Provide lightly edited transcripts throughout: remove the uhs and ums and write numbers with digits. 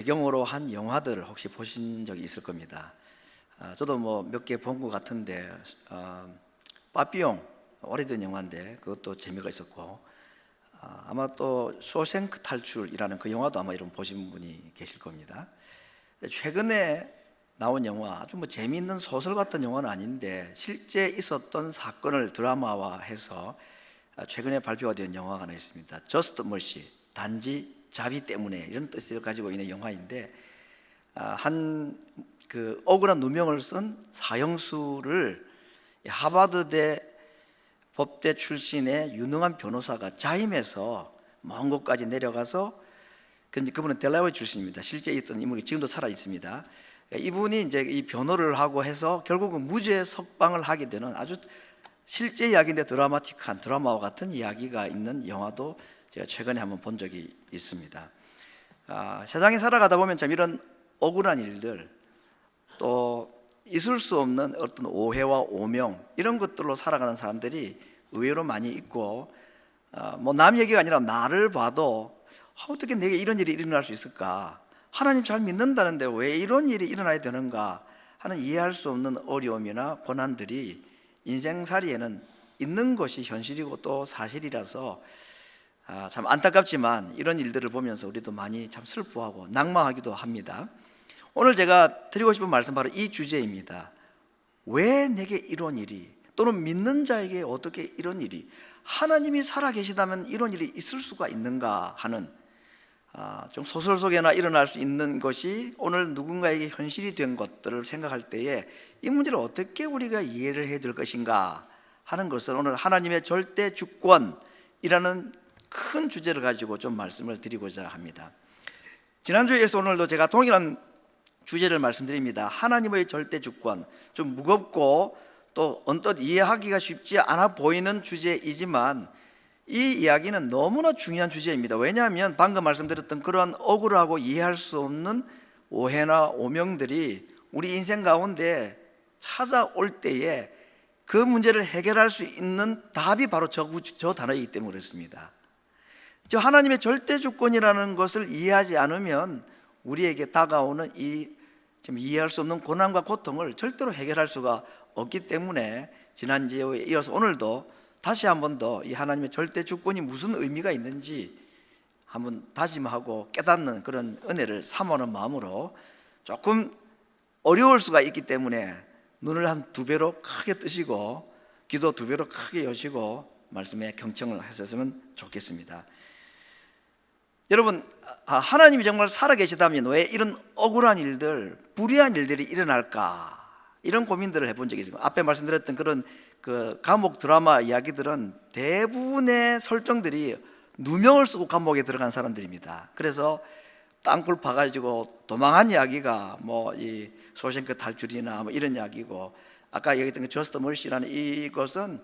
배경으로 한 영화들을 혹시 보신 적이 있을 겁니다. 저도 뭐 몇 개 본 것 같은데 빠삐용 오래된 영화인데 그것도 재미가 있었고, 아마 또 쇼생크 탈출이라는 그 영화도 아마 이런 보신 분이 계실 겁니다. 최근에 나온 영화, 아주 뭐 재미있는 소설 같은 영화는 아닌데 실제 있었던 사건을 드라마화해서 최근에 발표가 된 영화가 하나 있습니다. Just Mercy, 단지 자비 때문에, 이런 뜻을 가지고 있는 영화인데, 한 그 억울한 누명을 쓴 사형수를 하버드대 법대 출신의 유능한 변호사가 자임해서 먼 곳까지 내려가서, 그분은 델라웨어 출신입니다. 실제 있던 인물이 지금도 살아 있습니다. 이분이 이제 이 변호를 하고 해서 결국은 무죄 석방을 하게 되는 아주 실제 이야기인데 드라마틱한, 드라마와 같은 이야기가 있는 영화도 제가 최근에 한번 본 적이 있습니다. 세상에 살아가다 보면 참 이런 억울한 일들, 또 있을 수 없는 어떤 오해와 오명, 이런 것들로 살아가는 사람들이 의외로 많이 있고, 뭐 남 얘기가 아니라 나를 봐도 어떻게 내게 이런 일이 일어날 수 있을까, 하나님 잘 믿는다는데 왜 이런 일이 일어나야 되는가 하는 이해할 수 없는 어려움이나 고난들이 인생살이에는 있는 것이 현실이고 또 사실이라서 참 안타깝지만 이런 일들을 보면서 우리도 많이 참 슬퍼하고 낙망하기도 합니다. 오늘 제가 드리고 싶은 말씀 바로 이 주제입니다. 왜 내게 이런 일이, 또는 믿는 자에게 어떻게 이런 일이, 하나님이 살아계시다면 이런 일이 있을 수가 있는가 하는, 좀 소설 속에나 일어날 수 있는 것이 오늘 누군가에게 현실이 된 것들을 생각할 때에 이 문제를 어떻게 우리가 이해를 해야 될 것인가 하는 것을 오늘 하나님의 절대 주권이라는 큰 주제를 가지고 좀 말씀을 드리고자 합니다. 지난주에 이어서 오늘도 제가 동일한 주제를 말씀드립니다. 하나님의 절대 주권, 좀 무겁고 또 언뜻 이해하기가 쉽지 않아 보이는 주제이지만 이 이야기는 너무나 중요한 주제입니다. 왜냐하면 방금 말씀드렸던 그러한 억울하고 이해할 수 없는 오해나 오명들이 우리 인생 가운데 찾아올 때에 그 문제를 해결할 수 있는 답이 바로 저 단어이기 때문에 그렇습니다. 저 하나님의 절대 주권이라는 것을 이해하지 않으면 우리에게 다가오는 이 지금 이해할 수 없는 고난과 고통을 절대로 해결할 수가 없기 때문에 지난주에 이어서 오늘도 다시 한 번 더 이 하나님의 절대 주권이 무슨 의미가 있는지 한번 다짐하고 깨닫는 그런 은혜를 사모하는 마음으로, 조금 어려울 수가 있기 때문에 눈을 한 2배로 크게 뜨시고 귀도 2배로 크게 여시고 말씀에 경청을 하셨으면 좋겠습니다. 여러분, 하나님이 정말 살아계시다면 왜 이런 억울한 일들, 불의한 일들이 일어날까, 이런 고민들을 해본 적이 있습니다. 앞에 말씀드렸던 그런 그 감옥 드라마 이야기들은 대부분의 설정들이 누명을 쓰고 감옥에 들어간 사람들입니다. 그래서 땅굴 파가지고 도망한 이야기가 뭐 이 쇼생크 탈출이나 뭐 이런 이야기고, 아까 얘기했던 그 저스트 머시라는 이것은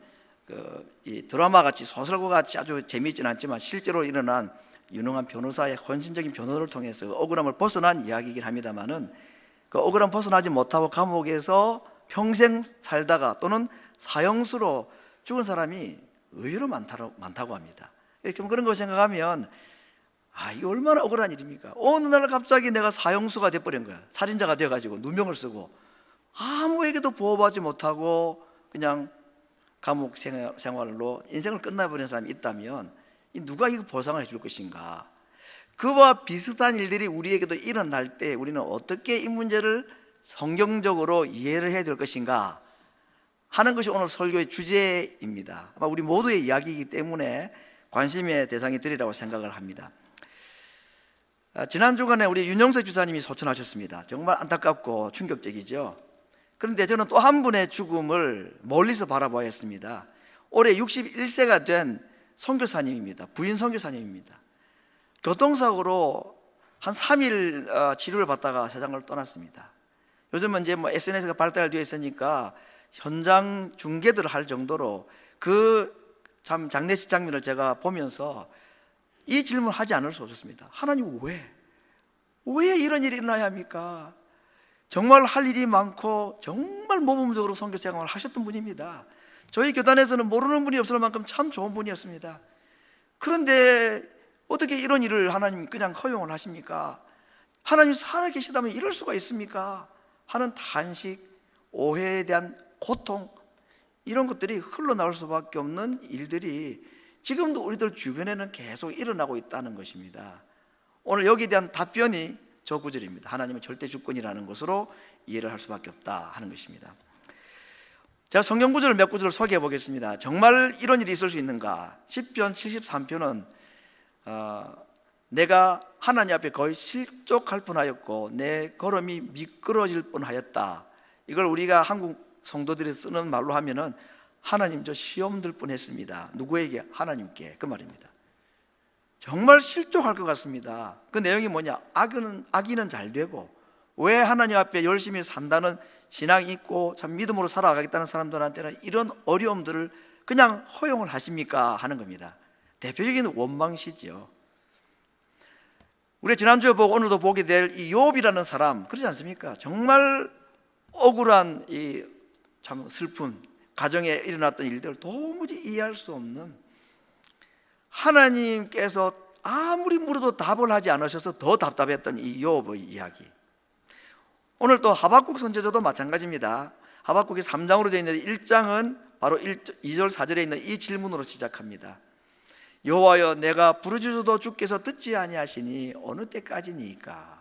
이 드라마 같이, 소설과 같이 아주 재미있지는 않지만 실제로 일어난 유능한 변호사의 헌신적인 변호를 통해서 억울함을 벗어난 이야기이긴 합니다만은, 그 억울함 벗어나지 못하고 감옥에서 평생 살다가 또는 사형수로 죽은 사람이 의외로 많다고 합니다. 그런 걸 생각하면 이거 얼마나 억울한 일입니까? 어느 날 갑자기 내가 사형수가 돼버린 거야. 살인자가 돼가지고 누명을 쓰고 아무에게도 보호받지 못하고 그냥 감옥 생활로 인생을 끝나버린 사람이 있다면 누가 이거 보상을 해줄 것인가? 그와 비슷한 일들이 우리에게도 일어날 때 우리는 어떻게 이 문제를 성경적으로 이해를 해야 될 것인가 하는 것이 오늘 설교의 주제입니다. 아마 우리 모두의 이야기이기 때문에 관심의 대상이 되리라고 생각을 합니다. 지난 주간에 우리 윤영석 주사님이 소천하셨습니다. 정말 안타깝고 충격적이죠. 그런데 저는 또 한 분의 죽음을 멀리서 바라보았습니다. 올해 61세가 된 선교사님입니다. 부인 선교사님입니다. 교통사고로 한 3일 치료를 받다가 세상을 떠났습니다. 요즘은 이제 뭐 SNS가 발달되어 있으니까 현장 중계들을 할 정도로 그 참 장례식 장면을 제가 보면서 이 질문을 하지 않을 수 없었습니다. 하나님 왜 이런 일이 일어나야 합니까? 정말 할 일이 많고 정말 모범적으로 선교 생활을 하셨던 분입니다. 저희 교단에서는 모르는 분이 없을 만큼 참 좋은 분이었습니다. 그런데 어떻게 이런 일을 하나님이 그냥 허용을 하십니까? 하나님 살아계시다면 이럴 수가 있습니까? 하는 탄식, 오해에 대한 고통, 이런 것들이 흘러나올 수밖에 없는 일들이 지금도 우리들 주변에는 계속 일어나고 있다는 것입니다. 오늘 여기에 대한 답변이 저 구절입니다. 하나님은 절대 주권이라는 것으로 이해를 할 수밖에 없다 하는 것입니다. 제가 성경 구절을 몇 구절을 소개해 보겠습니다. 정말 이런 일이 있을 수 있는가? 시편 73편은 내가 하나님 앞에 거의 실족할 뻔하였고 내 걸음이 미끄러질 뻔하였다. 이걸 우리가 한국 성도들이 쓰는 말로 하면은 하나님 저 시험 들 뻔했습니다. 누구에게? 하나님께. 그 말입니다. 정말 실족할 것 같습니다. 그 내용이 뭐냐? 악인은 잘 되고 왜 하나님 앞에 열심히 산다는 신앙이 있고 참 믿음으로 살아가겠다는 사람들한테는 이런 어려움들을 그냥 허용을 하십니까? 하는 겁니다. 대표적인 원망시죠. 우리 지난주에 보고 오늘도 보게 될 이 욥이라는 사람, 그렇지 않습니까? 정말 억울한 이 참 슬픈 가정에 일어났던 일들을 도무지 이해할 수 없는, 하나님께서 아무리 물어도 답을 하지 않으셔서 더 답답했던 이 욥의 이야기. 오늘 또 하박국 선지자도 마찬가지입니다. 하박국이 3장으로 되어 있는 1장은 바로 2절 4절에 있는 이 질문으로 시작합니다. 여호와여, 내가 부르짖어도 주께서 듣지 아니하시니 어느 때까지니까?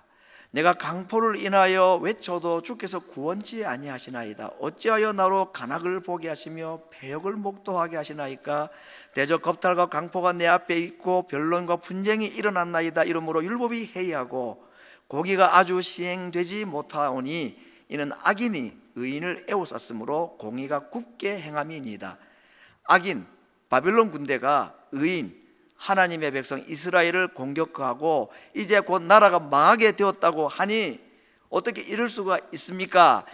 내가 강포를 인하여 외쳐도 주께서 구원치 아니하시나이다. 어찌하여 나로 간악을 보게 하시며 배역을 목도하게 하시나이까? 대적 겁탈과 강포가 내 앞에 있고 변론과 분쟁이 일어났나이다. 이러므로 율법이 해이하고 공의가 아주 시행되지 못하오니 이는 악인이 의인을 애워쌌으므로 공의가 굽게 행함이니이다. 악인 바벨론 군대가 의인 하나님의 백성 이스라엘을 공격하고 이제 곧 나라가 망하게 되었다고 하니 어떻게 이럴 수가 있습니까?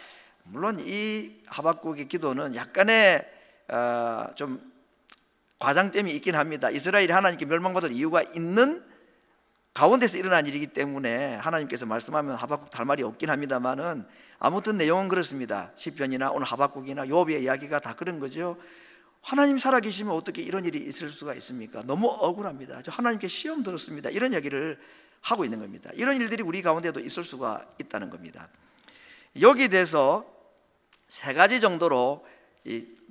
물론 이 하박국의 기도는 약간의 좀 과장됨이 있긴 합니다. 이스라엘이 하나님께 멸망받을 이유가 있는 가운데서 일어난 일이기 때문에 하나님께서 말씀하면 하박국 할 말이 없긴 합니다만은 아무튼 내용은 그렇습니다. 시편이나 오늘 하박국이나 욥의 이야기가 다 그런 거죠. 하나님 살아계시면 어떻게 이런 일이 있을 수가 있습니까? 너무 억울합니다. 저 하나님께 시험 들었습니다. 이런 얘기를 하고 있는 겁니다. 이런 일들이 우리 가운데도 있을 수가 있다는 겁니다. 여기에 대해서 세 가지 정도로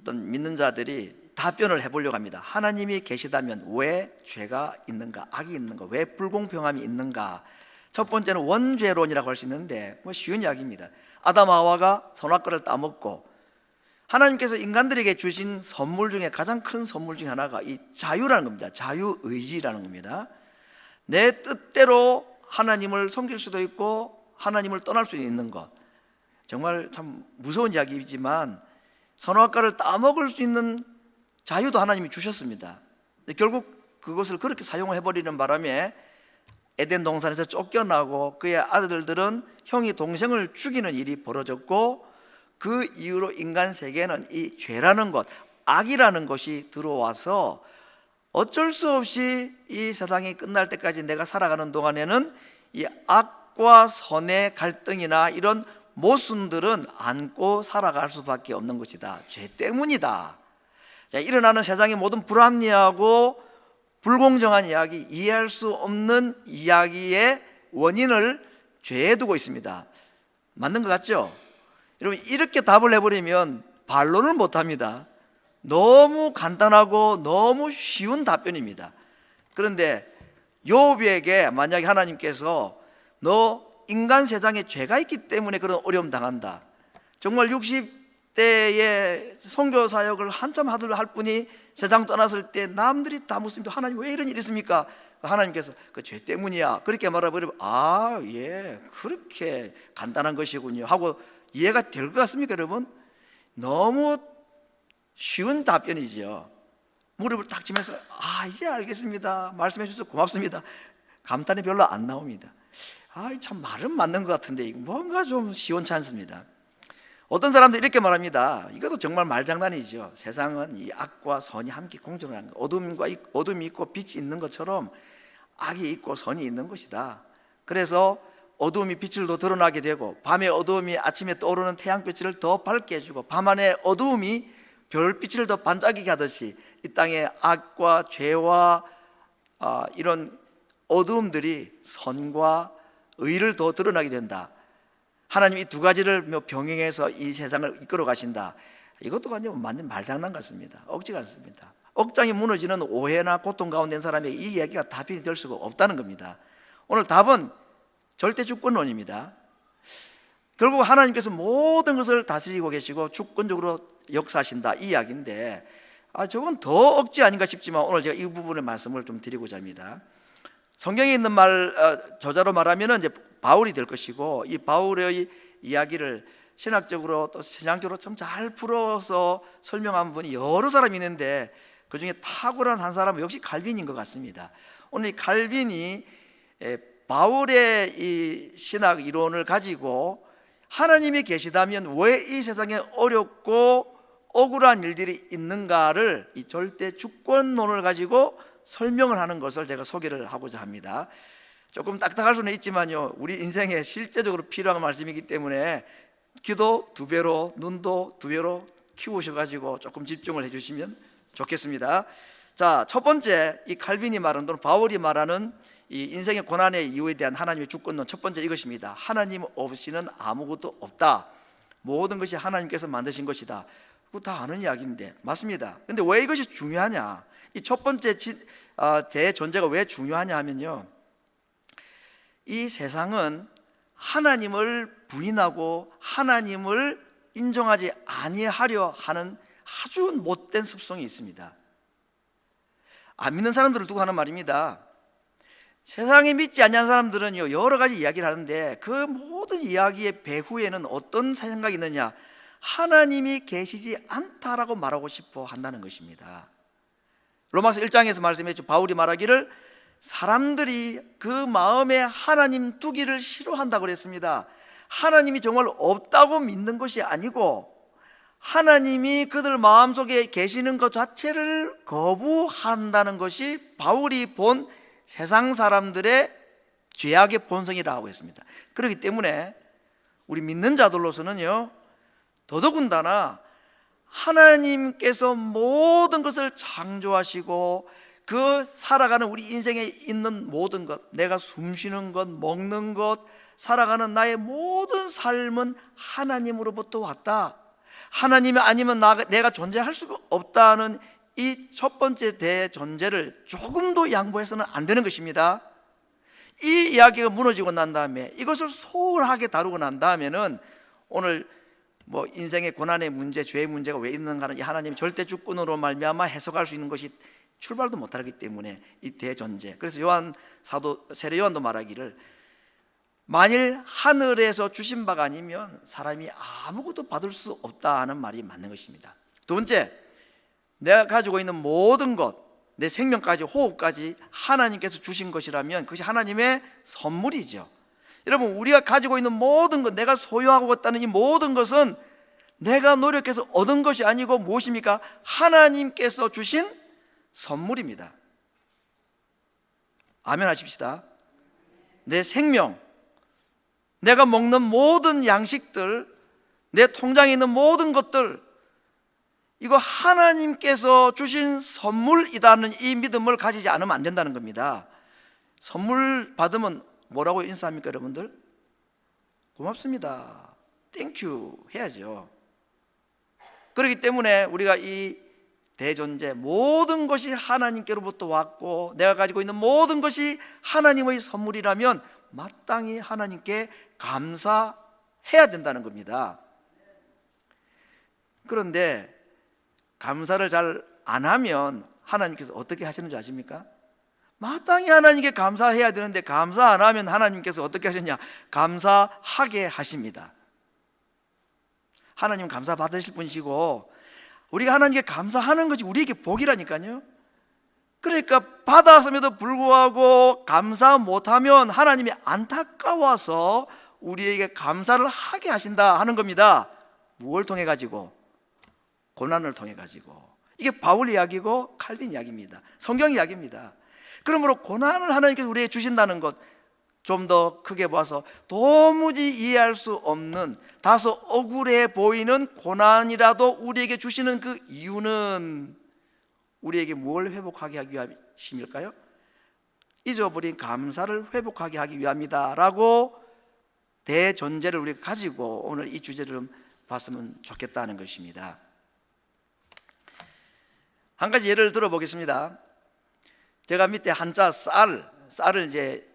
어떤 믿는 자들이 답변을 해보려고 합니다. 하나님이 계시다면 왜 죄가 있는가? 악이 있는가? 왜 불공평함이 있는가? 첫 번째는 원죄론이라고 할 수 있는데 쉬운 이야기입니다. 아담 하와가 선악과를 따먹고 하나님께서 인간들에게 주신 선물 중에 가장 큰 선물 중에 하나가 이 자유라는 겁니다. 자유의지라는 겁니다. 내 뜻대로 하나님을 섬길 수도 있고 하나님을 떠날 수 있는 것, 정말 참 무서운 이야기이지만 선악과를 따먹을 수 있는 자유도 하나님이 주셨습니다. 결국 그것을 그렇게 사용을 해버리는 바람에 에덴 동산에서 쫓겨나고 그의 아들들은 형이 동생을 죽이는 일이 벌어졌고 그 이후로 인간 세계에는 이 죄라는 것, 악이라는 것이 들어와서 어쩔 수 없이 이 세상이 끝날 때까지 내가 살아가는 동안에는 이 악과 선의 갈등이나 이런 모순들은 안고 살아갈 수밖에 없는 것이다. 죄 때문이다. 자, 일어나는 세상의 모든 불합리하고 불공정한 이야기, 이해할 수 없는 이야기의 원인을 죄에 두고 있습니다. 맞는 것 같죠? 여러분, 이렇게 답을 해버리면 반론을 못합니다. 너무 간단하고 너무 쉬운 답변입니다. 그런데 욥에게 만약에 하나님께서 너 인간 세상에 죄가 있기 때문에 그런 어려움 당한다, 정말 60대의 선교 사역을 한참 할 분이 세상 떠났을 때 남들이 다 묻습니다. 하나님 왜 이런 일이 있습니까? 하나님께서 그 죄 때문이야 그렇게 말해버리면 예, 그렇게 간단한 것이군요 하고 이해가 될 것 같습니까, 여러분? 너무 쉬운 답변이죠. 무릎을 딱 치면서 이제 알겠습니다, 말씀해 주셔서 고맙습니다, 감탄이 별로 안 나옵니다. 참 말은 맞는 것 같은데 뭔가 좀 시원치 않습니다. 어떤 사람도 이렇게 말합니다. 이것도 정말 말장난이죠. 세상은 이 악과 선이 함께 공존하는 것, 어둠이 있고 빛이 있는 것처럼 악이 있고 선이 있는 것이다. 그래서 어두움이 빛을 더 드러나게 되고 밤의 어두움이 아침에 떠오르는 태양빛을 더 밝게 해주고 밤안의 어두움이 별빛을 더 반짝이게 하듯이 이 땅의 악과 죄와 이런 어두움들이 선과 의를 더 드러나게 된다. 하나님 이 두 가지를 병행해서 이 세상을 이끌어 가신다. 이것도 완전 말장난 같습니다. 억지 같습니다. 억장이 무너지는 오해나 고통 가운데 있는 사람에게 이 이야기가 답이 될 수가 없다는 겁니다. 오늘 답은 절대 주권론입니다. 결국 하나님께서 모든 것을 다스리고 계시고 주권적으로 역사하신다 이 이야기인데, 저건 더 억지 아닌가 싶지만 오늘 제가 이 부분의 말씀을 좀 드리고자 합니다. 성경에 있는 말, 저자로 말하면 이제 바울이 될 것이고, 이 바울의 이야기를 신학적으로 또 신앙적으로 참 잘 풀어서 설명한 분이 여러 사람이 있는데 그 중에 탁월한 한 사람은 역시 칼빈인 것 같습니다. 오늘 이 칼빈이 바울의 이 신학 이론을 가지고 하나님이 계시다면 왜 이 세상에 어렵고 억울한 일들이 있는가를 이 절대 주권론을 가지고 설명을 하는 것을 제가 소개를 하고자 합니다. 조금 딱딱할 수는 있지만요, 우리 인생에 실제적으로 필요한 말씀이기 때문에 귀도 두 배로, 눈도 두 배로 키우셔가지고 조금 집중을 해주시면 좋겠습니다. 자, 첫 번째, 이 칼빈이 말하는 또는 바울이 말하는 이 인생의 고난의 이유에 대한 하나님의 주권론, 첫 번째 이것입니다. 하나님 없이는 아무것도 없다. 모든 것이 하나님께서 만드신 것이다. 그거 다 아는 이야기인데 맞습니다. 근데 왜 이것이 중요하냐? 이 첫 번째 대전제가 왜 중요하냐 하면요, 이 세상은 하나님을 부인하고 하나님을 인정하지 아니하려 하는 아주 못된 습성이 있습니다. 안 믿는 사람들을 두고 하는 말입니다. 세상에 믿지 않는 사람들은요, 여러 가지 이야기를 하는데 그 모든 이야기의 배후에는 어떤 생각이 있느냐? 하나님이 계시지 않다라고 말하고 싶어 한다는 것입니다. 로마서 1장에서 말씀했죠. 바울이 말하기를 사람들이 그 마음에 하나님 두기를 싫어한다고 그랬습니다. 하나님이 정말 없다고 믿는 것이 아니고 하나님이 그들 마음속에 계시는 것 자체를 거부한다는 것이 바울이 본 세상 사람들의 죄악의 본성이라고 했습니다. 그렇기 때문에 우리 믿는 자들로서는요, 더더군다나 하나님께서 모든 것을 창조하시고 그 살아가는 우리 인생에 있는 모든 것, 내가 숨쉬는 것, 먹는 것, 살아가는 나의 모든 삶은 하나님으로부터 왔다. 하나님이 아니면 내가 존재할 수가 없다는 이 첫 번째 대전제를 조금도 양보해서는 안 되는 것입니다. 이 이야기가 무너지고 난 다음에 이것을 소홀하게 다루고 난 다음에는 오늘 인생의 고난의 문제, 죄의 문제가 왜 있는가는 이 하나님의 절대 주권으로 말미암아 해석할 수 있는 것이 출발도 못하기 때문에 이 대전제. 그래서 세례 요한도 말하기를 만일 하늘에서 주신 바가 아니면 사람이 아무것도 받을 수 없다 하는 말이 맞는 것입니다. 두 번째, 내가 가지고 있는 모든 것, 내 생명까지 호흡까지 하나님께서 주신 것이라면 그것이 하나님의 선물이죠. 여러분, 우리가 가지고 있는 모든 것, 내가 소유하고 있다는 이 모든 것은 내가 노력해서 얻은 것이 아니고 무엇입니까? 하나님께서 주신 선물입니다. 아멘 하십시다. 내 생명, 내가 먹는 모든 양식들, 내 통장에 있는 모든 것들, 이거 하나님께서 주신 선물이라는 이 믿음을 가지지 않으면 안 된다는 겁니다. 선물 받으면 뭐라고 인사합니까, 여러분들? 고맙습니다, 땡큐 해야죠. 그렇기 때문에 우리가 이 대전제, 모든 것이 하나님께로부터 왔고 내가 가지고 있는 모든 것이 하나님의 선물이라면 마땅히 하나님께 감사해야 된다는 겁니다. 그런데 감사를 잘 안 하면 하나님께서 어떻게 하시는지 아십니까? 마땅히 하나님께 감사해야 되는데 감사 안 하면 하나님께서 어떻게 하셨냐? 감사하게 하십니다. 하나님 감사 받으실 분이시고 우리가 하나님께 감사하는 것이 우리에게 복이라니까요. 그러니까 받았음에도 불구하고 감사 못하면 하나님이 안타까워서 우리에게 감사를 하게 하신다 하는 겁니다. 무엇을 통해 가지고? 고난을 통해 가지고. 이게 바울 이야기고 칼빈 이야기입니다. 성경 이야기입니다. 그러므로 고난을 하나님께서 우리에게 주신다는 것, 좀 더 크게 봐서 도무지 이해할 수 없는 다소 억울해 보이는 고난이라도 우리에게 주시는 그 이유는 우리에게 뭘 회복하게 하기 위함일까요? 잊어버린 감사를 회복하게 하기 위함이다 라고 대전제를 우리가 가지고 오늘 이 주제를 좀 봤으면 좋겠다는 것입니다. 한 가지 예를 들어보겠습니다. 제가 밑에 한자 쌀을 이제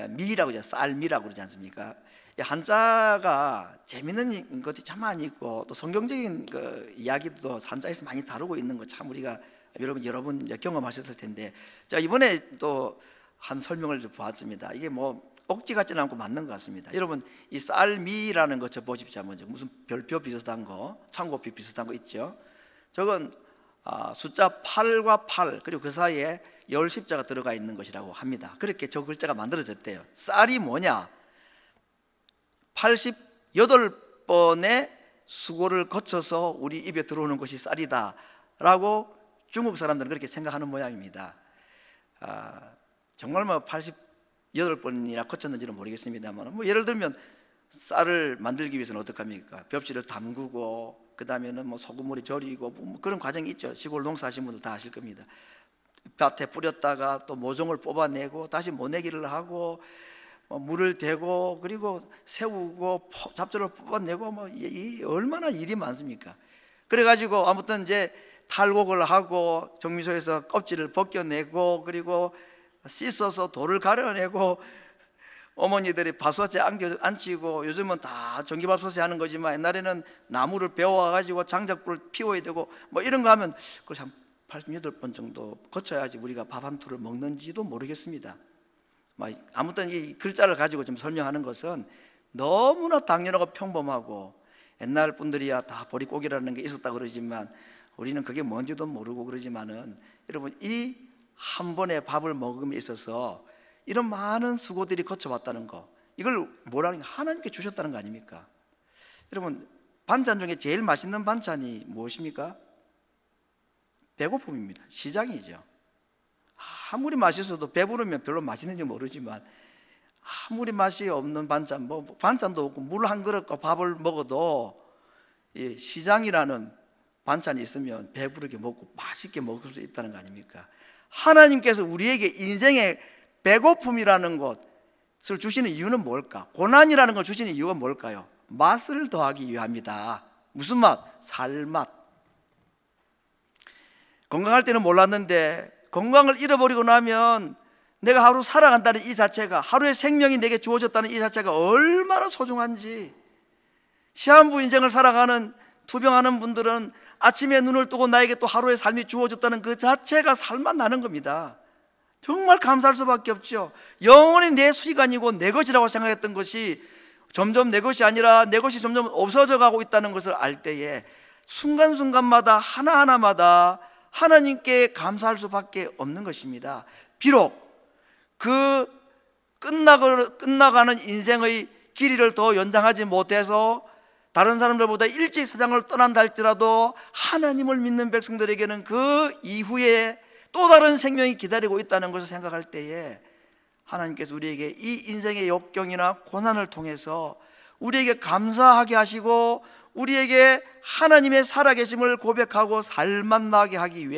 미라고 하죠. 쌀미라고 그러지 않습니까? 이 한자가 재미있는 것이 참 많이 있고 또 성경적인 그 이야기도 한자에서 많이 다루고 있는 거 참 우리가 여러분 경험하셨을 텐데, 제가 이번에 또 한 설명을 보았습니다. 이게 뭐 억지 같지는 않고 맞는 것 같습니다. 여러분 이 쌀미라는 것 저 보십시오. 먼저 무슨 별표 비슷한 거, 창고표 비슷한 거 있죠. 저건 숫자 8과 8 그리고 그 사이에 열 십자가 들어가 있는 것이라고 합니다. 그렇게 저 글자가 만들어졌대요. 쌀이 뭐냐? 88번의 수고를 거쳐서 우리 입에 들어오는 것이 쌀이다 라고 중국 사람들은 그렇게 생각하는 모양입니다. 정말 뭐 88번이나 거쳤는지는 모르겠습니다만, 뭐 예를 들면 쌀을 만들기 위해서는 어떡합니까? 벽지를 담그고 그 다음에는 뭐 소금물이 절이고 뭐 그런 과정이 있죠. 시골 농사하신 분들 다 아실 겁니다. 밭에 뿌렸다가 또 모종을 뽑아내고 다시 모내기를 하고 물을 대고 그리고 세우고 잡초를 뽑아내고 뭐 이 얼마나 일이 많습니까? 그래가지고 아무튼 이제 탈곡을 하고 정미소에서 껍질을 벗겨내고 그리고 씻어서 돌을 가려내고 어머니들이 밥솥에 앉히고, 요즘은 다 전기밥솥에 하는 거지만 옛날에는 나무를 베어와가지고 장작불을 피워야 되고 뭐 이런 거 하면 그걸 한 88번 정도 거쳐야지 우리가 밥 한 톨을 먹는지도 모르겠습니다. 아무튼 이 글자를 가지고 좀 설명하는 것은 너무나 당연하고 평범하고 옛날 분들이야 다 보릿고기라는 게 있었다 그러지만 우리는 그게 뭔지도 모르고 그러지만은 여러분 이 한 번의 밥을 먹음에 있어서 이런 많은 수고들이 거쳐왔다는 거, 이걸 뭐라는 게 하나님께 주셨다는 거 아닙니까? 여러분 반찬 중에 제일 맛있는 반찬이 무엇입니까? 배고픔입니다. 시장이죠. 아무리 맛있어도 배부르면 별로 맛있는지 모르지만 아무리 맛이 없는 반찬, 뭐 반찬도 없고 물 한 그릇과 밥을 먹어도 이 시장이라는 반찬이 있으면 배부르게 먹고 맛있게 먹을 수 있다는 거 아닙니까? 하나님께서 우리에게 인생의 배고픔이라는 것을 주시는 이유는 뭘까? 고난이라는 걸 주시는 이유가 뭘까요? 맛을 더하기 위함이다. 무슨 맛? 살맛. 건강할 때는 몰랐는데 건강을 잃어버리고 나면 내가 하루 살아간다는 이 자체가, 하루의 생명이 내게 주어졌다는 이 자체가 얼마나 소중한지. 시한부 인생을 살아가는 투병하는 분들은 아침에 눈을 뜨고 나에게 또 하루의 삶이 주어졌다는 그 자체가 살만 나는 겁니다. 정말 감사할 수밖에 없죠. 영원히 내 시간이고 내 것이라고 생각했던 것이 점점 내 것이 아니라 내 것이 점점 없어져 가고 있다는 것을 알 때에 순간순간마다 하나하나마다 하나님께 감사할 수밖에 없는 것입니다. 비록 그 끝나가는 인생의 길이를 더 연장하지 못해서 다른 사람들보다 일찍 세상을 떠난다 할지라도 하나님을 믿는 백성들에게는 그 이후에 또 다른 생명이 기다리고 있다는 것을 생각할 때에 하나님께서 우리에게 이 인생의 역경이나 고난을 통해서 우리에게 감사하게 하시고 우리에게 하나님의 살아계심을 고백하고 살맛 나게 하기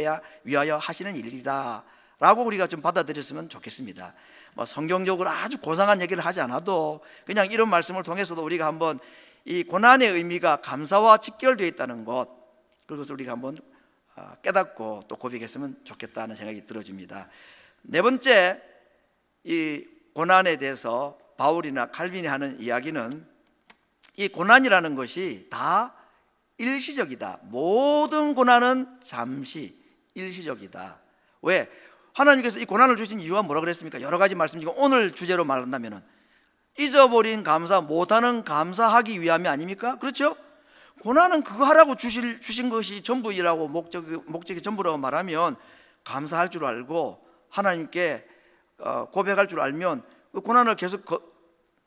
위하여 하시는 일이다 라고 우리가 좀 받아들였으면 좋겠습니다. 뭐 성경적으로 아주 고상한 얘기를 하지 않아도 그냥 이런 말씀을 통해서도 우리가 한번 이 고난의 의미가 감사와 직결되어 있다는 것, 그것을 우리가 한번 깨닫고 또 고백했으면 좋겠다는 생각이 들어집니다. 네 번째, 이 고난에 대해서 바울이나 칼빈이 하는 이야기는 이 고난이라는 것이 다 일시적이다. 모든 고난은 잠시 일시적이다. 왜? 하나님께서 이 고난을 주신 이유가 뭐라 그랬습니까? 여러 가지 말씀 중에 오늘 주제로 말한다면 잊어버린 감사, 못하는 감사하기 위함이 아닙니까? 그렇죠? 고난은 그거 하라고 주신 것이 전부이라고 목적이 전부라고 말하면 감사할 줄 알고 하나님께 고백할 줄 알면 그 고난을 계속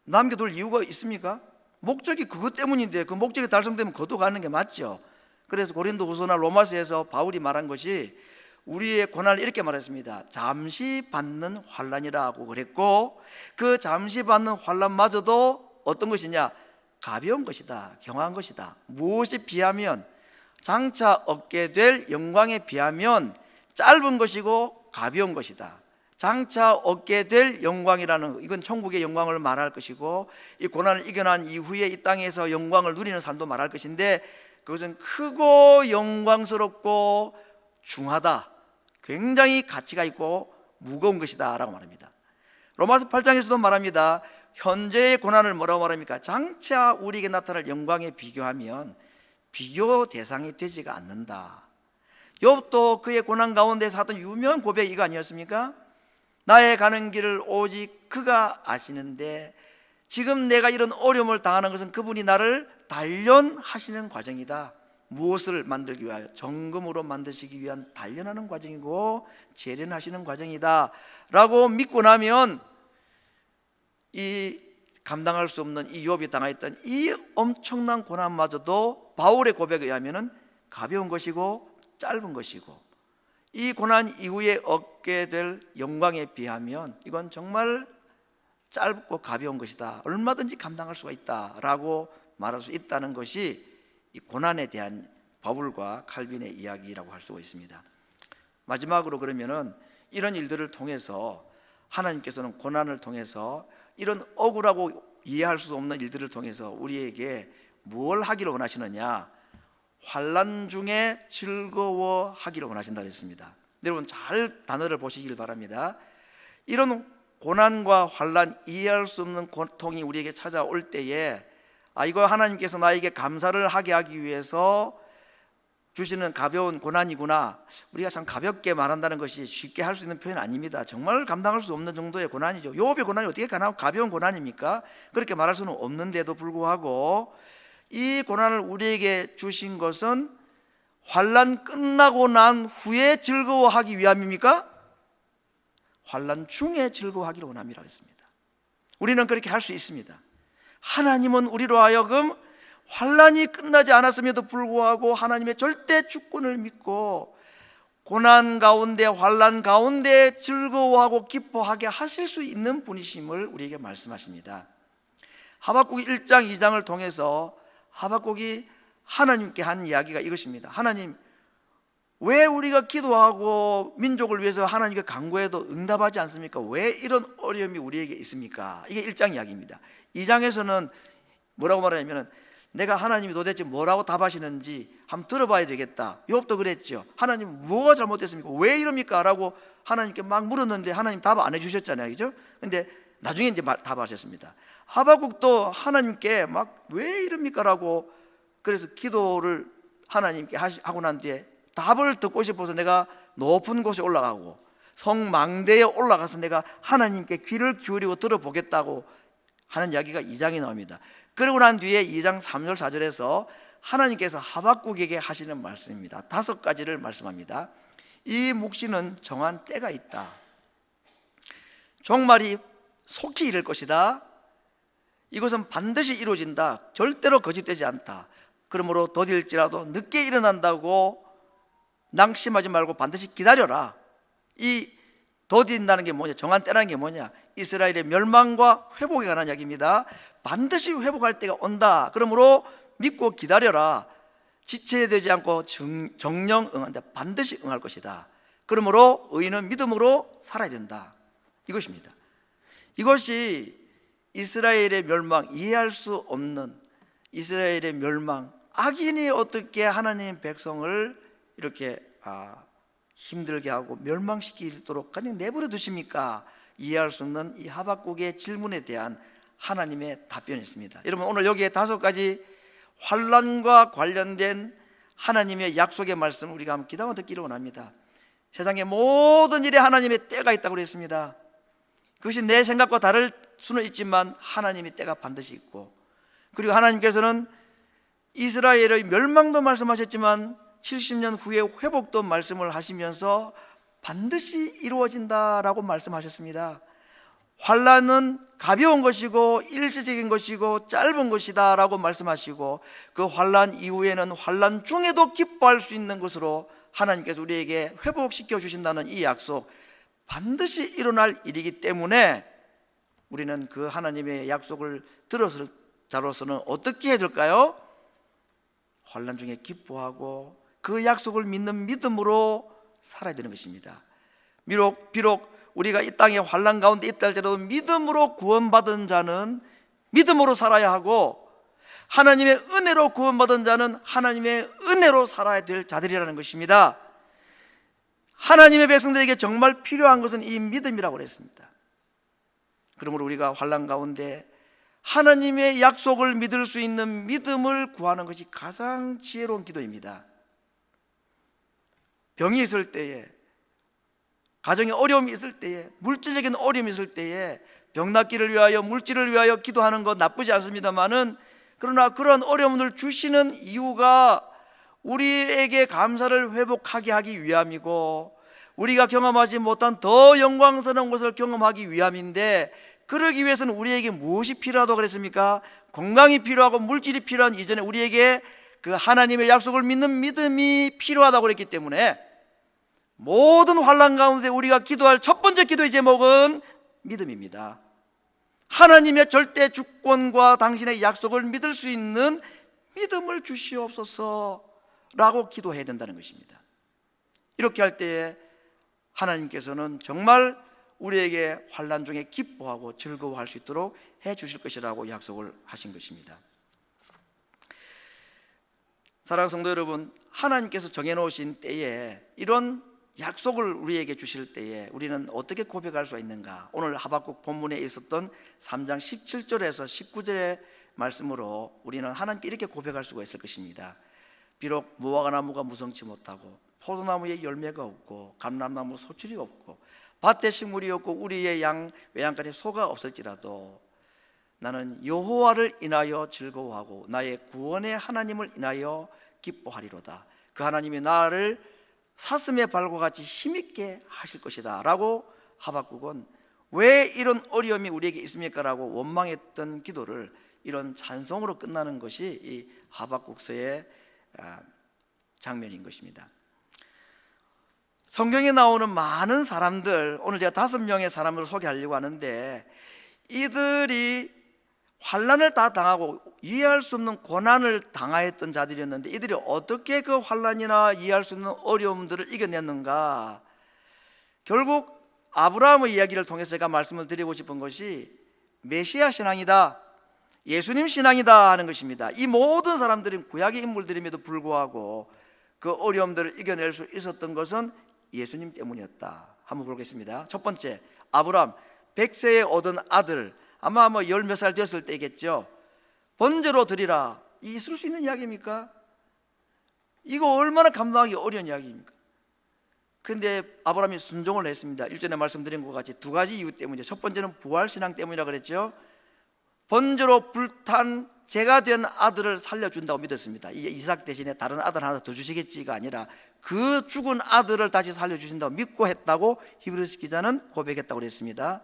남겨둘 이유가 있습니까? 목적이 그것 때문인데 그 목적이 달성되면 거둬가는 게 맞죠. 그래서 고린도후서나 로마서에서 바울이 말한 것이 우리의 고난을 이렇게 말했습니다. 잠시 받는 환난이라고 그랬고 그 잠시 받는 환난마저도 어떤 것이냐? 가벼운 것이다, 경한 것이다. 무엇에 비하면 장차 얻게 될 영광에 비하면 짧은 것이고 가벼운 것이다. 장차 얻게 될 영광이라는, 이건 천국의 영광을 말할 것이고, 이 고난을 이겨난 이후에 이 땅에서 영광을 누리는 삶도 말할 것인데, 그것은 크고 영광스럽고 중하다, 굉장히 가치가 있고 무거운 것이다 라고 말합니다. 로마서 8장에서도 말합니다. 현재의 고난을 뭐라고 말합니까? 장차 우리에게 나타날 영광에 비교하면 비교 대상이 되지가 않는다. 욥도 그의 고난 가운데서 하던 유명한 고백이 이거 아니었습니까? 나의 가는 길을 오직 그가 아시는데 지금 내가 이런 어려움을 당하는 것은 그분이 나를 단련하시는 과정이다. 무엇을 만들기 위하여? 정금으로 만드시기 위한 단련하는 과정이고 재련하시는 과정이다 라고 믿고 나면, 이 감당할 수 없는 이 욥이 당했던 이 엄청난 고난마저도 바울의 고백에 의하면 가벼운 것이고 짧은 것이고, 이 고난 이후에 얻게 될 영광에 비하면 이건 정말 짧고 가벼운 것이다, 얼마든지 감당할 수가 있다라고 말할 수 있다는 것이 이 고난에 대한 바울과 칼빈의 이야기라고 할 수가 있습니다. 마지막으로 그러면은 이런 일들을 통해서 하나님께서는 고난을 통해서 이런 억울하고 이해할 수 없는 일들을 통해서 우리에게 뭘 하기를 원하시느냐? 환난 중에 즐거워하기를 원하신다 그랬습니다. 여러분 잘 단어를 보시길 바랍니다. 이런 고난과 환난, 이해할 수 없는 고통이 우리에게 찾아올 때에 이거 하나님께서 나에게 감사를 하게 하기 위해서 주시는 가벼운 고난이구나, 우리가 참 가볍게 말한다는 것이 쉽게 할 수 있는 표현 아닙니다. 정말 감당할 수 없는 정도의 고난이죠. 욥의 고난이 어떻게 가벼운 고난입니까? 그렇게 말할 수는 없는데도 불구하고 이 고난을 우리에게 주신 것은 환난 끝나고 난 후에 즐거워하기 위함입니까? 환난 중에 즐거워하기를 원함이라 했습니다. 우리는 그렇게 할 수 있습니다. 하나님은 우리로 하여금 환난이 끝나지 않았음에도 불구하고 하나님의 절대 주권을 믿고 고난 가운데, 환난 가운데 즐거워하고 기뻐하게 하실 수 있는 분이심을 우리에게 말씀하십니다. 하박국 1장 2장을 통해서 하박국이 하나님께 한 이야기가 이것입니다. 하나님, 왜 우리가 기도하고 민족을 위해서 하나님께 간구해도 응답하지 않습니까? 왜 이런 어려움이 우리에게 있습니까? 이게 1장 이야기입니다. 2장에서는 뭐라고 말하냐면, 내가 하나님이 도대체 뭐라고 답하시는지 한번 들어봐야 되겠다. 욥도 그랬죠. 하나님 뭐가 잘못됐습니까? 왜 이럽니까? 라고 하나님께 막 물었는데 하나님 답 안 해주셨잖아요, 그죠? 근데 나중에 이제 답하셨습니다. 하박국도 하나님께 막 왜 이럽니까? 라고, 그래서 기도를 하나님께 하고 난 뒤에 답을 듣고 싶어서 내가 높은 곳에 올라가고 성망대에 올라가서 내가 하나님께 귀를 기울이고 들어보겠다고 하는 이야기가 2장에 나옵니다. 그러고 난 뒤에 2장 3절 4절에서 하나님께서 하박국에게 하시는 말씀입니다. 5가지를 말씀합니다. 이 묵시는 정한 때가 있다. 종말이 속히 이를 것이다. 이것은 반드시 이루어진다. 절대로 거짓되지 않다. 그러므로 더딜지라도 늦게 일어난다고 낭심하지 말고 반드시 기다려라. 이 더딘다는 게 뭐냐? 정한 때라는 게 뭐냐? 이스라엘의 멸망과 회복에 관한 이야기입니다. 반드시 회복할 때가 온다. 그러므로 믿고 기다려라. 지체되지 않고 정령 응한다. 반드시 응할 것이다. 그러므로 의인은 믿음으로 살아야 된다. 이것입니다. 이것이 이스라엘의 멸망, 이해할 수 없는 이스라엘의 멸망, 악인이 어떻게 하나님의 백성을 이렇게 힘들게 하고 멸망시키도록 그냥 내버려 두십니까? 이해할 수 없는 이 하박국의 질문에 대한 하나님의 답변이 있습니다. 여러분, 오늘 여기에 5가지 환난과 관련된 하나님의 약속의 말씀 우리가 한번 기도하며 듣기를 원합니다. 세상의 모든 일에 하나님의 때가 있다고 그랬습니다. 그것이 내 생각과 다를 수는 있지만 하나님의 때가 반드시 있고, 그리고 하나님께서는 이스라엘의 멸망도 말씀하셨지만 70년 후에 회복도 말씀을 하시면서 반드시 이루어진다라고 말씀하셨습니다. 환난은 가벼운 것이고 일시적인 것이고 짧은 것이다 라고 말씀하시고, 그 환난 이후에는 환난 중에도 기뻐할 수 있는 것으로 하나님께서 우리에게 회복시켜 주신다는 이 약속, 반드시 일어날 일이기 때문에 우리는 그 하나님의 약속을 들었을 자로서는 어떻게 해야 될까요? 환난 중에 기뻐하고 그 약속을 믿는 믿음으로 살아야 되는 것입니다. 비록 우리가 이 땅의 환난 가운데 있다 할지라도 믿음으로 구원받은 자는 믿음으로 살아야 하고, 하나님의 은혜로 구원받은 자는 하나님의 은혜로 살아야 될 자들이라는 것입니다. 하나님의 백성들에게 정말 필요한 것은 이 믿음이라고 그랬습니다. 그러므로 우리가 환난 가운데 하나님의 약속을 믿을 수 있는 믿음을 구하는 것이 가장 지혜로운 기도입니다. 병이 있을 때에, 가정에 어려움이 있을 때에, 물질적인 어려움이 있을 때에 병 낫기를 위하여, 물질을 위하여 기도하는 것 나쁘지 않습니다만은, 그러나 그런 어려움을 주시는 이유가 우리에게 감사를 회복하게 하기 위함이고, 우리가 경험하지 못한 더 영광스러운 것을 경험하기 위함인데, 그러기 위해서는 우리에게 무엇이 필요하다고 그랬습니까? 건강이 필요하고 물질이 필요한 이전에 우리에게 그 하나님의 약속을 믿는 믿음이 필요하다고 그랬기 때문에, 모든 환난 가운데 우리가 기도할 첫 번째 기도의 제목은 믿음입니다. 하나님의 절대 주권과 당신의 약속을 믿을 수 있는 믿음을 주시옵소서 라고 기도해야 된다는 것입니다. 이렇게 할 때에 하나님께서는 정말 우리에게 환난 중에 기뻐하고 즐거워할 수 있도록 해 주실 것이라고 약속을 하신 것입니다. 사랑하는 성도 여러분, 하나님께서 정해놓으신 때에 이런 약속을 우리에게 주실 때에 우리는 어떻게 고백할 수 있는가? 오늘 하박국 본문에 있었던 3장 17절에서 19절의 말씀으로 우리는 하나님께 이렇게 고백할 수가 있을 것입니다. 비록 무화과나무가 무성치 못하고 포도나무에 열매가 없고 감람나무 소출이 없고 밭에 식물이 없고 우리의 양 외양간에 소가 없을지라도 나는 여호와를 인하여 즐거워하고 나의 구원의 하나님을 인하여 기뻐하리로다. 그 하나님이 나를 사슴의 발과 같이 힘있게 하실 것이다 라고 하박국은 왜 이런 어려움이 우리에게 있습니까? 라고 원망했던 기도를 이런 찬송으로 끝나는 것이 이 하박국서의 장면인 것입니다. 성경에 나오는 많은 사람들, 오늘 제가 5명의 사람을 소개하려고 하는데, 이들이 환난을 다 당하고 이해할 수 없는 고난을 당하였던 자들이었는데, 이들이 어떻게 그 환난이나 이해할 수 없는 어려움들을 이겨냈는가? 결국 아브라함의 이야기를 통해서 제가 말씀을 드리고 싶은 것이 메시아 신앙이다, 예수님 신앙이다 하는 것입니다. 이 모든 사람들은 구약의 인물들임에도 불구하고 그 어려움들을 이겨낼 수 있었던 것은 예수님 때문이었다. 한번 보겠습니다. 첫 번째, 아브라함 100세에 얻은 아들, 아마 뭐 10몇 살 되었을 때겠죠. 번제로 드리라. 이 있을 수 있는 이야기입니까? 이거 얼마나 감당하기 어려운 이야기입니까? 근데 아브라함이 순종을 했습니다. 일전에 말씀드린 것 같이 두 가지 이유 때문이죠. 첫 번째는 부활신앙 때문이라 그랬죠. 번제로 불탄 제가 된 아들을 살려준다고 믿었습니다. 이삭 대신에 다른 아들 하나 더 주시겠지가 아니라 그 죽은 아들을 다시 살려주신다고 믿고 했다고 히브리서 기자는 고백했다고 그랬습니다.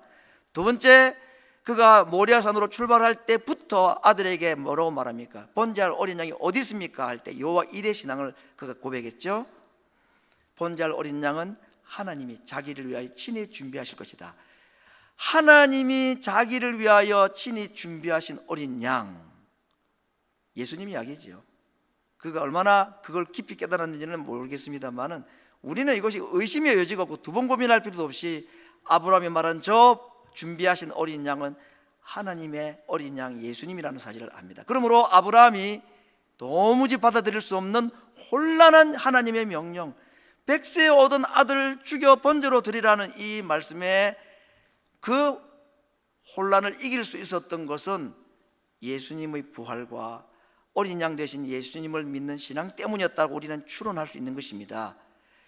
두 번째, 그가 모리아산으로 출발할 때부터 아들에게 뭐라고 말합니까? 번제할 어린 양이 어디 있습니까? 할 때 여호와 일의 신앙을 그가 고백했죠. 번제할 어린 양은 하나님이 자기를 위하여 친히 준비하실 것이다. 하나님이 자기를 위하여 친히 준비하신 어린 양, 예수님 이야기죠. 그가 얼마나 그걸 깊이 깨달았는지는 모르겠습니다만은 우리는 이것이 의심의 여지가 없고 두 번 고민할 필요도 없이 아브라함이 말한 저 준비하신 어린 양은 하나님의 어린 양 예수님이라는 사실을 압니다. 그러므로 아브라함이 도무지 받아들일 수 없는 혼란한 하나님의 명령, 100세에 얻은 아들을 죽여 번제로 드리라는 이 말씀에 그 혼란을 이길 수 있었던 것은 예수님의 부활과 어린 양 되신 예수님을 믿는 신앙 때문이었다고 우리는 추론할 수 있는 것입니다.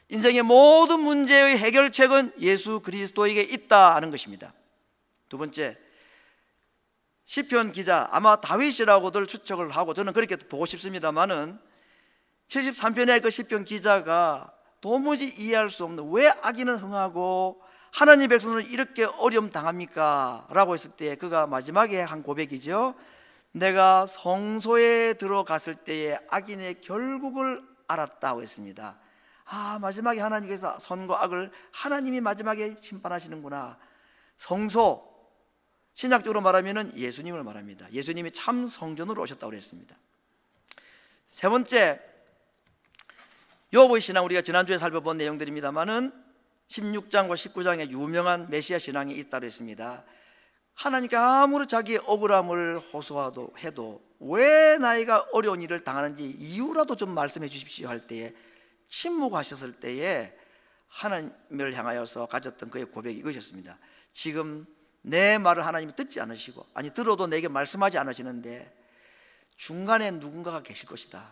인생의 모든 문제의 해결책은 예수 그리스도에게 있다 하는 것입니다. 두 번째, 시편 기자, 아마 다윗이라고들 추측을 하고 저는 그렇게 보고 싶습니다만은 73편의 그 시편 기자가 도무지 이해할 수 없는 왜 악인은 흥하고 하나님의 백성은 이렇게 어려움 당합니까? 라고 했을 때 그가 마지막에 한 고백이죠. 내가 성소에 들어갔을 때의 악인의 결국을 알았다고 했습니다. 마지막에 하나님께서 선과 악을 하나님이 마지막에 심판하시는구나. 성소, 신약적으로 말하면 예수님을 말합니다. 예수님이 참 성전으로 오셨다고 그랬습니다. 세 번째, 욥의 신앙, 우리가 지난주에 살펴본 내용들입니다만은 16장과 19장에 유명한 메시아 신앙이 있다고 했습니다. 하나님께 아무리 자기의 억울함을 호소하도 해도 왜 나이가 어려운 일을 당하는지 이유라도 좀 말씀해 주십시오 할 때에 침묵하셨을 때에 하나님을 향하여서 가졌던 그의 고백이 이것이었습니다. 지금 내 말을 하나님이 듣지 않으시고, 아니 들어도 내게 말씀하지 않으시는데 중간에 누군가가 계실 것이다.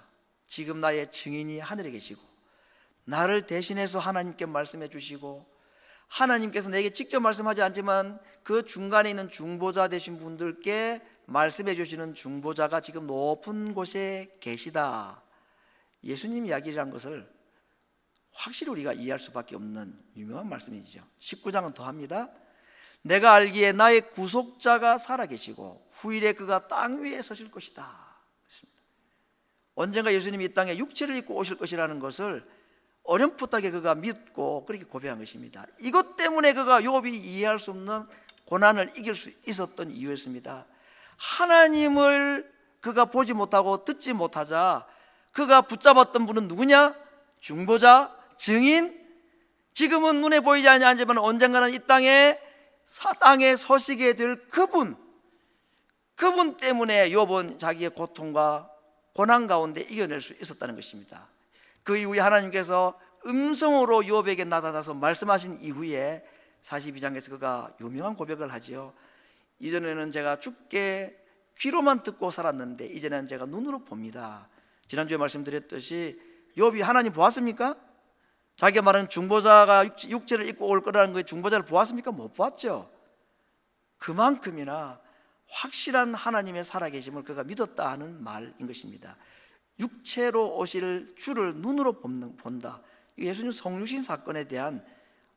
지금 나의 증인이 하늘에 계시고 나를 대신해서 하나님께 말씀해 주시고, 하나님께서 내게 직접 말씀하지 않지만 그 중간에 있는 중보자 되신 분들께 말씀해 주시는 중보자가 지금 높은 곳에 계시다. 예수님 이야기라는 것을 확실히 우리가 이해할 수밖에 없는 유명한 말씀이죠. 19장은 더합니다. 내가 알기에 나의 구속자가 살아계시고 후일에 그가 땅 위에 서실 것이다. 언젠가 예수님이 이 땅에 육체를 입고 오실 것이라는 것을 어렴풋하게 그가 믿고 그렇게 고백한 것입니다. 이것 때문에 그가 욥이 이해할 수 없는 고난을 이길 수 있었던 이유였습니다. 하나님을 그가 보지 못하고 듣지 못하자 그가 붙잡았던 분은 누구냐? 중보자, 증인. 지금은 눈에 보이지 않지만 언젠가는 이 땅에 서시게 될 그분 때문에 욥은 자기의 고통과 고난 가운데 이겨낼 수 있었다는 것입니다. 그 이후에 하나님께서 음성으로 욥에게 나타나서 말씀하신 이후에 42장에서 그가 유명한 고백을 하지요. 이전에는 제가 죽게 귀로만 듣고 살았는데 이제는 제가 눈으로 봅니다. 지난주에 말씀드렸듯이 욥이 하나님 보았습니까? 자기가 말하는 중보자가 육체를 입고 올 거라는 거에 중보자를 보았습니까? 못 보았죠. 그만큼이나 확실한 하나님의 살아계심을 그가 믿었다 하는 말인 것입니다. 육체로 오실 주를 눈으로 본다. 예수님 성육신 사건에 대한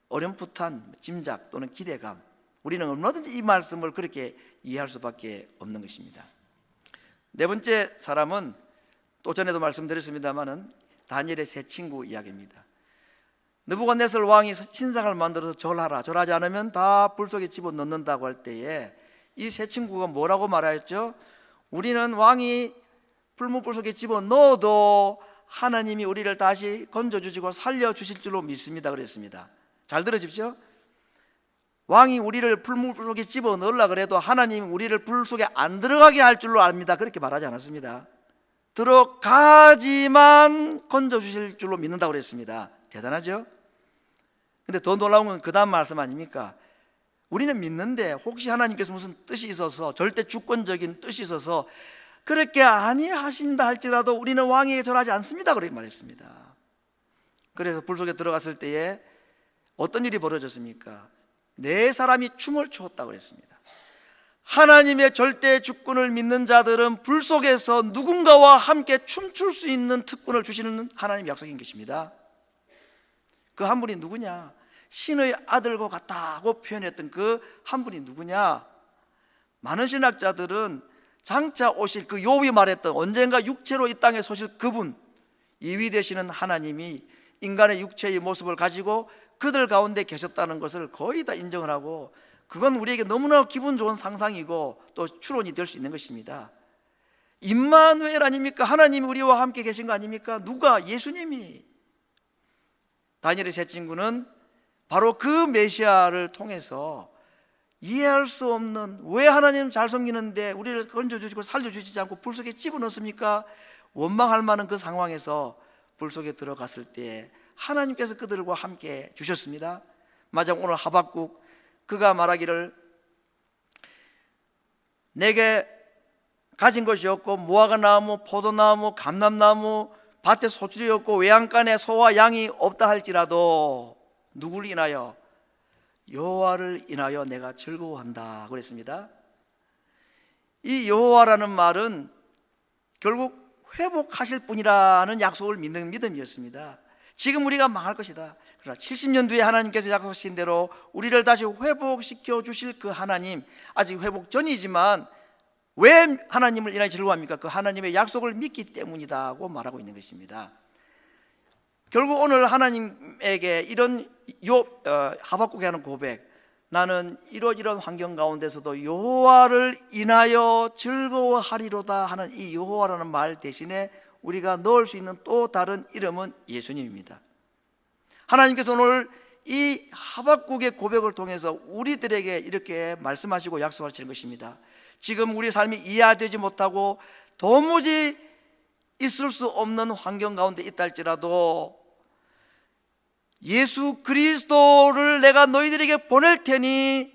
어렴풋한 짐작 또는 기대감, 우리는 얼마든지 이 말씀을 그렇게 이해할 수밖에 없는 것입니다. 네 번째 사람은 또 전에도 말씀드렸습니다마는 다니엘의 세 친구 이야기입니다. 느부갓네살 왕이 신상을 만들어서 절하라, 절하지 않으면 다 불 속에 집어넣는다고 할 때에 이 세 친구가 뭐라고 말하였죠? 우리는 왕이 불문불 속에 집어넣어도 하나님이 우리를 다시 건져주시고 살려주실 줄로 믿습니다 그랬습니다. 잘 들으십시오. 왕이 우리를 불문불 속에 집어넣으려고 그래도 하나님이 우리를 불 속에 안 들어가게 할 줄로 압니다 그렇게 말하지 않았습니다. 들어가지만 건져주실 줄로 믿는다고 그랬습니다. 대단하죠? 근데 더 놀라운 건 그 다음 말씀 아닙니까? 우리는 믿는데 혹시 하나님께서 무슨 뜻이 있어서, 절대 주권적인 뜻이 있어서 그렇게 아니하신다 할지라도 우리는 왕에게 절하지 않습니다 그렇게 말했습니다. 그래서 불 속에 들어갔을 때에 어떤 일이 벌어졌습니까? 네 사람이 춤을 추었다고 그랬습니다. 하나님의 절대 주권을 믿는 자들은 불 속에서 누군가와 함께 춤출 수 있는 특권을 주시는 하나님의 약속인 것입니다. 그 한 분이 누구냐? 신의 아들과 같다고 표현했던 그 한 분이 누구냐? 많은 신학자들은 장차 오실 그 욥이 말했던 언젠가 육체로 이 땅에 서실 그분, 이위 되시는 하나님이 인간의 육체의 모습을 가지고 그들 가운데 계셨다는 것을 거의 다 인정을 하고, 그건 우리에게 너무나 기분 좋은 상상이고 또 추론이 될 수 있는 것입니다. 임마누엘 아닙니까? 하나님이 우리와 함께 계신 거 아닙니까? 누가? 예수님이. 다니엘의 세 친구는 바로 그 메시아를 통해서 이해할 수 없는, 왜 하나님 잘 섬기는데 우리를 건져주시고 살려주시지 않고 불 속에 집어넣습니까? 원망할 만한 그 상황에서 불 속에 들어갔을 때 하나님께서 그들과 함께 주셨습니다. 마지막 오늘 하박국, 그가 말하기를 내게 가진 것이 없고 무화과나무, 포도나무, 감람나무, 밭에 소출이 없고 외양간에 소와 양이 없다 할지라도 누구를 인하여? 여호와를 인하여 내가 즐거워한다 그랬습니다. 이 여호와라는 말은 결국 회복하실 분이라는 약속을 믿는 믿음이었습니다. 지금 우리가 망할 것이다, 그러나 70년 뒤에 하나님께서 약속하신 대로 우리를 다시 회복시켜 주실 그 하나님, 아직 회복 전이지만 왜 하나님을 인하여 즐거워합니까? 그 하나님의 약속을 믿기 때문이다고 말하고 있는 것입니다. 결국 오늘 하나님에게 이런 하박국이 하는 고백, 나는 이런 환경 가운데서도 여호와를 인하여 즐거워하리로다 하는 이 여호와라는 말 대신에 우리가 넣을 수 있는 또 다른 이름은 예수님입니다. 하나님께서 오늘 이 하박국의 고백을 통해서 우리들에게 이렇게 말씀하시고 약속하시는 것입니다. 지금 우리 삶이 이해되지 못하고 도무지 있을 수 없는 환경 가운데 있다 할지라도 예수 그리스도를 내가 너희들에게 보낼 테니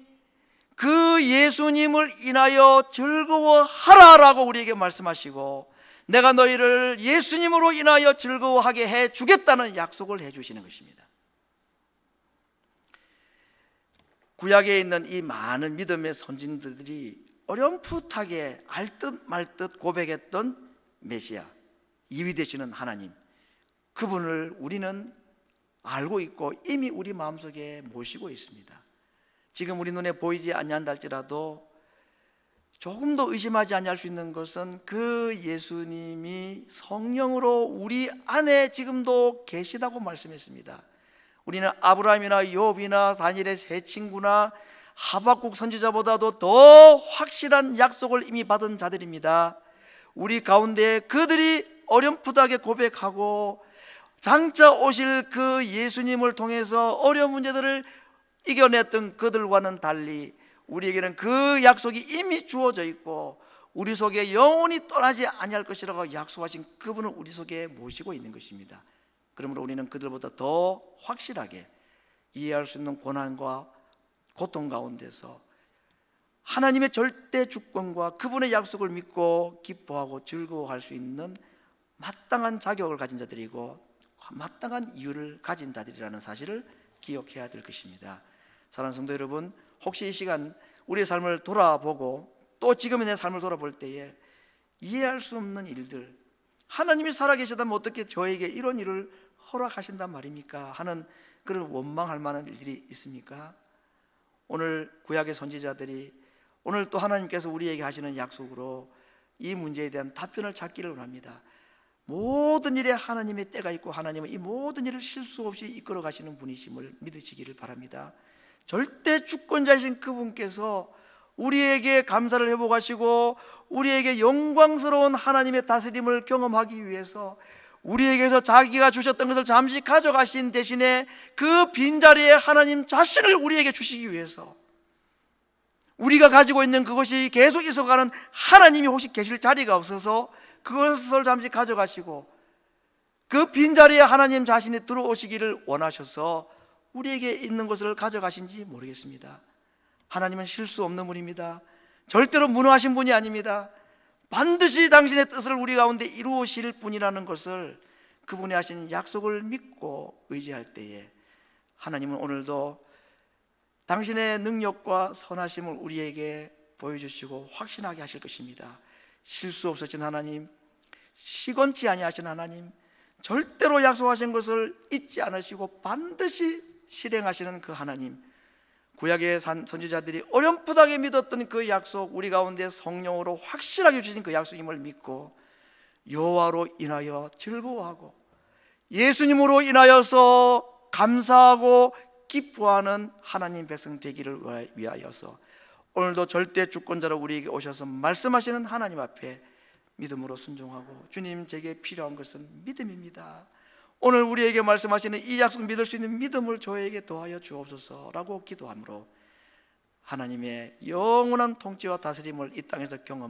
그 예수님을 인하여 즐거워하라라고 우리에게 말씀하시고, 내가 너희를 예수님으로 인하여 즐거워하게 해 주겠다는 약속을 해 주시는 것입니다. 구약에 있는 이 많은 믿음의 선진들이 어렴풋하게 알듯 말듯 고백했던 메시아, 이위 되시는 하나님, 그분을 우리는 알고 있고 이미 우리 마음속에 모시고 있습니다. 지금 우리 눈에 보이지 아니한다 할지라도 조금 더 의심하지 아니할 수 있는 것은 그 예수님이 성령으로 우리 안에 지금도 계시다고 말씀했습니다. 우리는 아브라함이나 욥이나 다니엘의 세 친구나 하박국 선지자보다도 더 확실한 약속을 이미 받은 자들입니다. 우리 가운데 그들이 어렴풋하게 고백하고 장차 오실 그 예수님을 통해서 어려운 문제들을 이겨냈던 그들과는 달리 우리에게는 그 약속이 이미 주어져 있고 우리 속에 영원히 떠나지 아니할 것이라고 약속하신 그분을 우리 속에 모시고 있는 것입니다. 그러므로 우리는 그들보다 더 확실하게 이해할 수 있는 고난과 고통 가운데서 하나님의 절대 주권과 그분의 약속을 믿고 기뻐하고 즐거워할 수 있는 마땅한 자격을 가진 자들이고 마땅한 이유를 가진 자들이라는 사실을 기억해야 될 것입니다. 사랑하는 성도 여러분, 혹시 이 시간 우리의 삶을 돌아보고 또 지금의 내 삶을 돌아볼 때에 이해할 수 없는 일들, 하나님이 살아계시다면 어떻게 저에게 이런 일을 허락하신단 말입니까? 하는 그런 원망할 만한 일들이 있습니까? 오늘 구약의 선지자들이 오늘 또 하나님께서 우리에게 하시는 약속으로 이 문제에 대한 답변을 찾기를 원합니다. 모든 일에 하나님의 때가 있고 하나님은 이 모든 일을 실수 없이 이끌어 가시는 분이심을 믿으시기를 바랍니다. 절대 주권자이신 그분께서 우리에게 감사를 회복하시고 우리에게 영광스러운 하나님의 다스림을 경험하기 위해서 우리에게서 자기가 주셨던 것을 잠시 가져가신 대신에 그 빈자리에 하나님 자신을 우리에게 주시기 위해서, 우리가 가지고 있는 그것이 계속 있어가는 하나님이 혹시 계실 자리가 없어서 그것을 잠시 가져가시고 그 빈자리에 하나님 자신이 들어오시기를 원하셔서 우리에게 있는 것을 가져가신지 모르겠습니다. 하나님은 실수 없는 분입니다. 절대로 무능하신 분이 아닙니다. 반드시 당신의 뜻을 우리 가운데 이루으실 분이라는 것을, 그분이 하신 약속을 믿고 의지할 때에 하나님은 오늘도 당신의 능력과 선하심을 우리에게 보여주시고 확신하게 하실 것입니다. 실수 없으신 하나님, 시건치 아니하신 하나님, 절대로 약속하신 것을 잊지 않으시고 반드시 실행하시는 그 하나님, 구약의 선지자들이 어렴풋하게 믿었던 그 약속, 우리 가운데 성령으로 확실하게 주신 그 약속임을 믿고 여호와로 인하여 즐거워하고 예수님으로 인하여서 감사하고 기뻐하는 하나님 백성 되기를 위하여서 오늘도 절대 주권자로 우리에게 오셔서 말씀하시는 하나님 앞에 믿음으로 순종하고, 주님, 제게 필요한 것은 믿음입니다. 오늘 우리에게 말씀하시는 이 약속 믿을 수 있는 믿음을 저에게 더하여 주옵소서라고 기도함으로 하나님의 영원한 통치와 다스림을 이 땅에서 경험하고